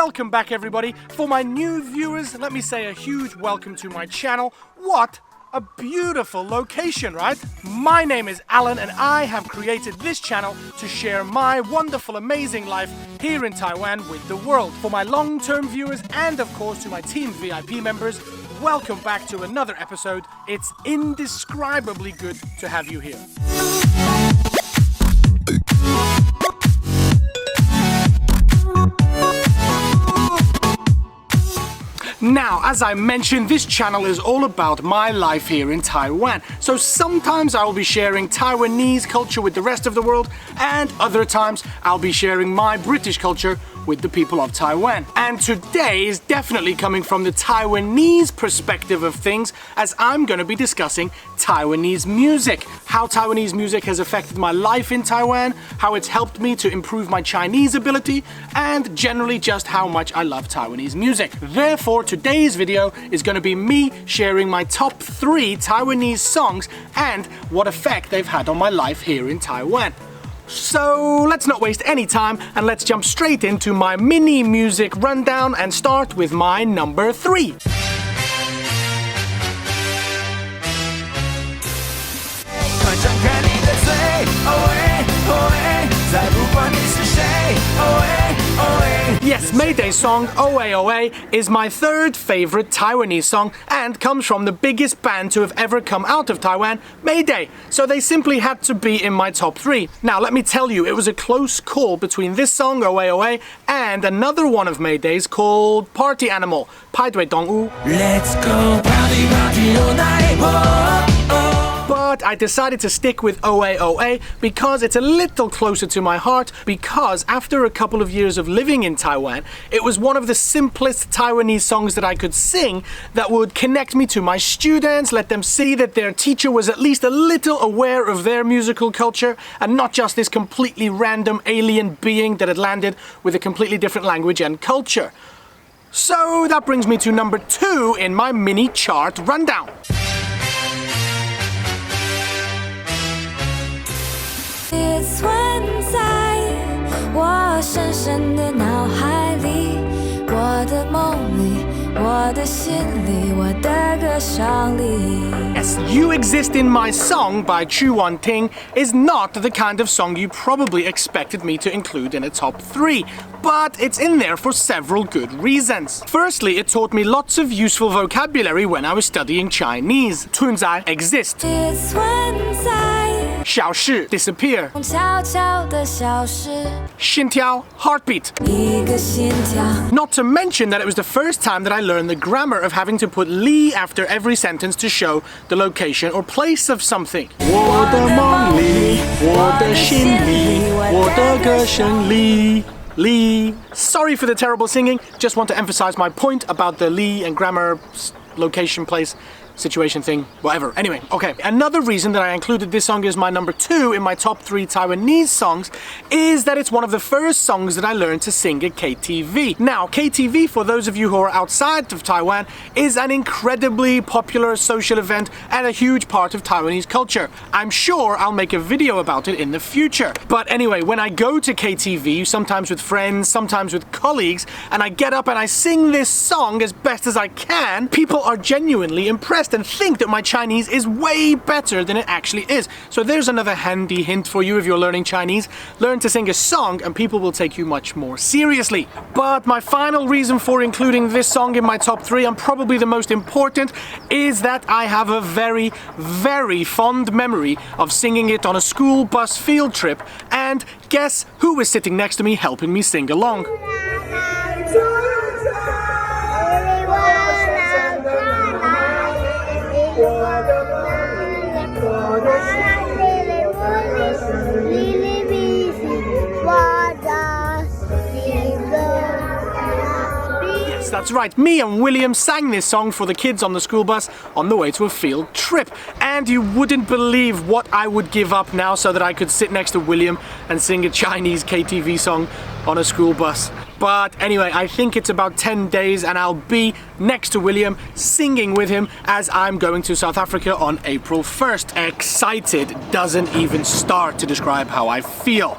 Welcome back, everybody. For my new viewers, let me say a huge welcome to my channel. What a beautiful location, right? My name is Alan and I have created this channel to share my wonderful, amazing life here in Taiwan with the world. For my long-term viewers and of course to my team VIP members, welcome back to another episode. It's indescribably good to have you here. Now, as I mentioned, this channel is all about my life here in Taiwan. So sometimes I will be sharing Taiwanese culture with the rest of the world, and other times I'll be sharing my British culture with the people of Taiwan. And today is definitely coming from the Taiwanese perspective of things, as I'm going to be discussing Taiwanese music, how Taiwanese music has affected my life in Taiwan, how it's helped me to improve my Chinese ability, and generally just how much I love Taiwanese music. Therefore, today's video is going to be me sharing my top 3 Taiwanese songs and what effect they've had on my life here in Taiwan. So let's not waste any time and let's jump straight into my mini music rundown and start with my number 3. Yes, Mayday song OAOA is my third favorite Taiwanese song and comes from the biggest band to have ever come out of Taiwan, Mayday. So they simply had to be in my top 3. Now let me tell you, it was a close call between this song OAOA and another one of Mayday's called Party Animal, 派对动物. Let's go party party all night. But I decided to stick with OAOA because it's a little closer to my heart, because after a couple of years of living in Taiwan, it was one of the simplest Taiwanese songs that I could sing that would connect me to my students, let them see that their teacher was at least a little aware of their musical culture and not just this completely random alien being that had landed with a completely different language and culture. So that brings me to number 2 in my mini chart rundown. It's 存在我深深的脑海里，我的梦里，我的心里，我的歌声里。Yes, You Exist in My Song by Chu Wan-ting is not the kind of song you probably expected me to include in a top 3, but it's in there for several good reasons. Firstly, it taught me lots of useful vocabulary when I was studying Chinese. 存在 exist. It's 存在 小事 disappear. 悄悄的消失 心跳 heartbeat. 一个心跳 Not to mention that it was the first time that I learned the grammar of having to put li after every sentence to show the location or place of something. 我的梦里，我的心里，我的歌声里。Lee. Sorry for the terrible singing, just want to emphasize my point about the Lee and grammar, location, place, situation thing, whatever. Anyway, okay. Another reason that I included this song as my number 2 in my top 3 Taiwanese songs is that it's one of the first songs that I learned to sing at KTV. Now, KTV, for those of you who are outside of Taiwan, is an incredibly popular social event and a huge part of Taiwanese culture. I'm sure I'll make a video about it in the future. But anyway, when I go to KTV, sometimes with friends, sometimes with colleagues, and I get up and I sing this song as best as I can, people are genuinely impressed and think that my Chinese is way better than it actually is. So there's another handy hint for you if you're learning Chinese. Learn to sing a song and people will take you much more seriously. But my final reason for including this song in my top 3, and probably the most important, is that I have a very, very fond memory of singing it on a school bus field trip, and guess who was sitting next to me helping me sing along? Yes, that's right. Me and William sang this song for the kids on the school bus on the way to a field trip. And you wouldn't believe what I would give up now so that I could sit next to William and sing a Chinese KTV song on a school bus. But anyway, I think it's about 10 days and I'll be next to William singing with him as I'm going to South Africa on April 1st. Excited doesn't even start to describe how I feel.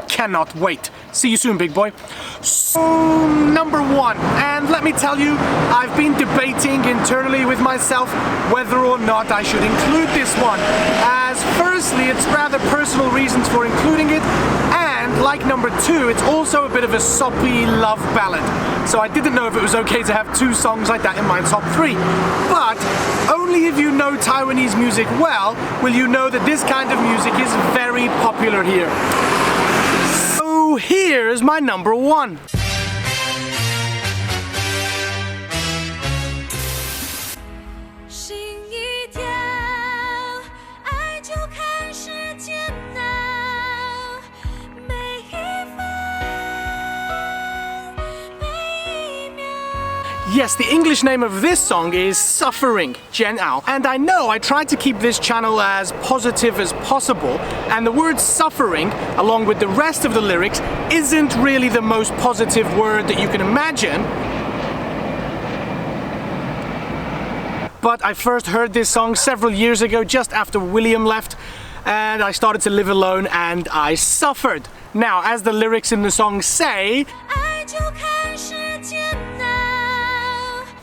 cannot wait. See you soon, big boy. So, number 1, and let me tell you, I've been debating internally with myself whether or not I should include this one, as firstly, it's rather personal reasons for including it, and like number 2, it's also a bit of a soppy love ballad. So I didn't know if it was okay to have 2 songs like that in my top 3. But only if you know Taiwanese music well will you know that this kind of music is very popular here. So here's my number 1. Yes, the English name of this song is Suffering, Jenna. And I know I tried to keep this channel as positive as possible, and the word suffering, along with the rest of the lyrics, isn't really the most positive word that you can imagine. But I first heard this song several years ago, just after William left, and I started to live alone and I suffered. Now, as the lyrics in the song say,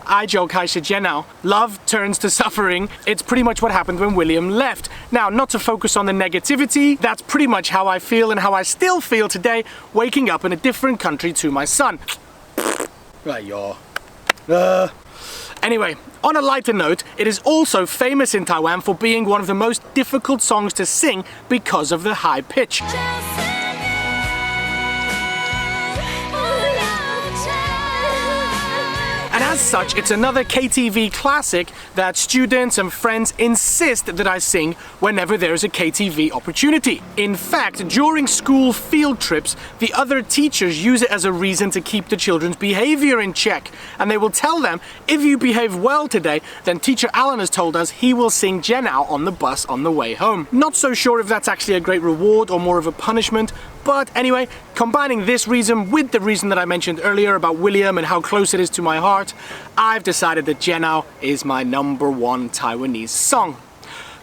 爱就开始煎熬. Love turns to suffering. It's pretty much what happened when William left. Now, not to focus on the negativity, that's pretty much how I feel and how I still feel today, waking up in a different country to my son. Right, y'all. Anyway, on a lighter note, it is also famous in Taiwan for being one of the most difficult songs to sing because of the high pitch. And as such, it's another KTV classic that students and friends insist that I sing whenever there's a KTV opportunity. In fact, during school field trips, the other teachers use it as a reason to keep the children's behavior in check. And they will tell them, if you behave well today, then teacher Alan has told us he will sing Jenna on the bus on the way home. Not so sure if that's actually a great reward or more of a punishment. But anyway, combining this reason with the reason that I mentioned earlier about William and how close it is to my heart, I've decided that Jenna is my number 1 Taiwanese song.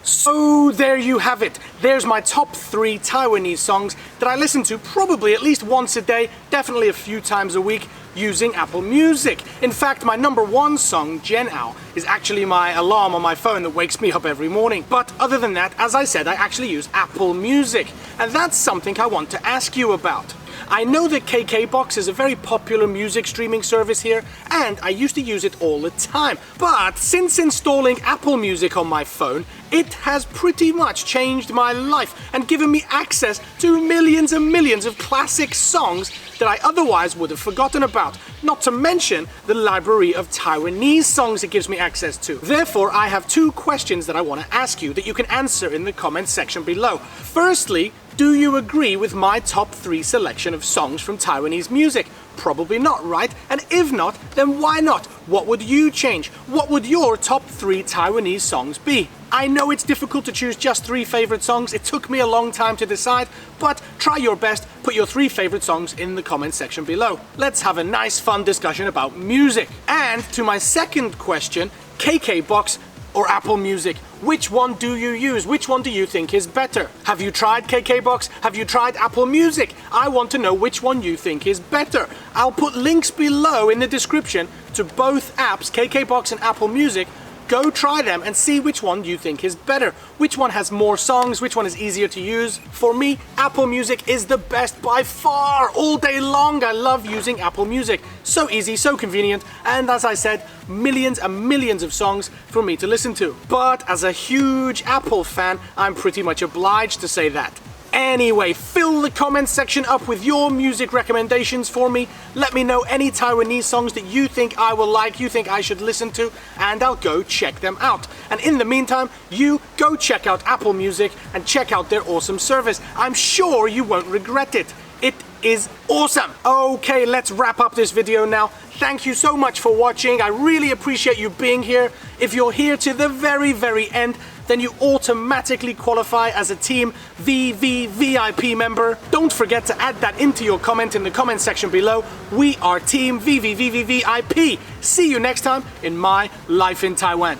So there you have it. There's my top 3 Taiwanese songs that I listen to probably at least once a day, definitely a few times a week, using Apple Music. In fact, my number 1 song, Jenna, is actually my alarm on my phone that wakes me up every morning. But other than that, as I said, I actually use Apple Music. And that's something I want to ask you about. I know that KKbox is a very popular music streaming service here, and I used to use it all the time. But since installing Apple Music on my phone, it has pretty much changed my life and given me access to millions and millions of classic songs that I otherwise would have forgotten about, not to mention the library of Taiwanese songs it gives me access to. Therefore, I have 2 questions that I want to ask you that you can answer in the comments section below. Firstly, do you agree with my top 3 selection of songs from Taiwanese music? Probably not, right? And if not, then why not? What would you change? What would your top 3 Taiwanese songs be? I know it's difficult to choose just 3 favorite songs. It took me a long time to decide, but try your best. Put your 3 favorite songs in the comment section below. Let's have a nice, fun discussion about music. And to my second question, KKbox or Apple Music? Which one do you use? Which one do you think is better? Have you tried KKbox? Have you tried Apple Music? I want to know which one you think is better. I'll put links below in the description to both apps, KKbox and Apple Music. Go try them and see which one you think is better. Which one has more songs, which one is easier to use. For me, Apple Music is the best by far. All day long, I love using Apple Music. So easy, so convenient, and as I said, millions and millions of songs for me to listen to. But as a huge Apple fan, I'm pretty much obliged to say that. Anyway, fill the comments section up with your music recommendations for me. Let me know any Taiwanese songs that you think I will like, you think I should listen to, and I'll go check them out. And in the meantime, you go check out Apple Music and check out their awesome service. I'm sure you won't regret it. It is awesome. Okay, let's wrap up this video now. Thank you so much for watching. I really appreciate you being here. If you're here to the very, very end, then you automatically qualify as a Team VVVIP member. Don't forget to add that into your comment in the comment section below. We are Team VVVVIP. See you next time in My Life in Taiwan.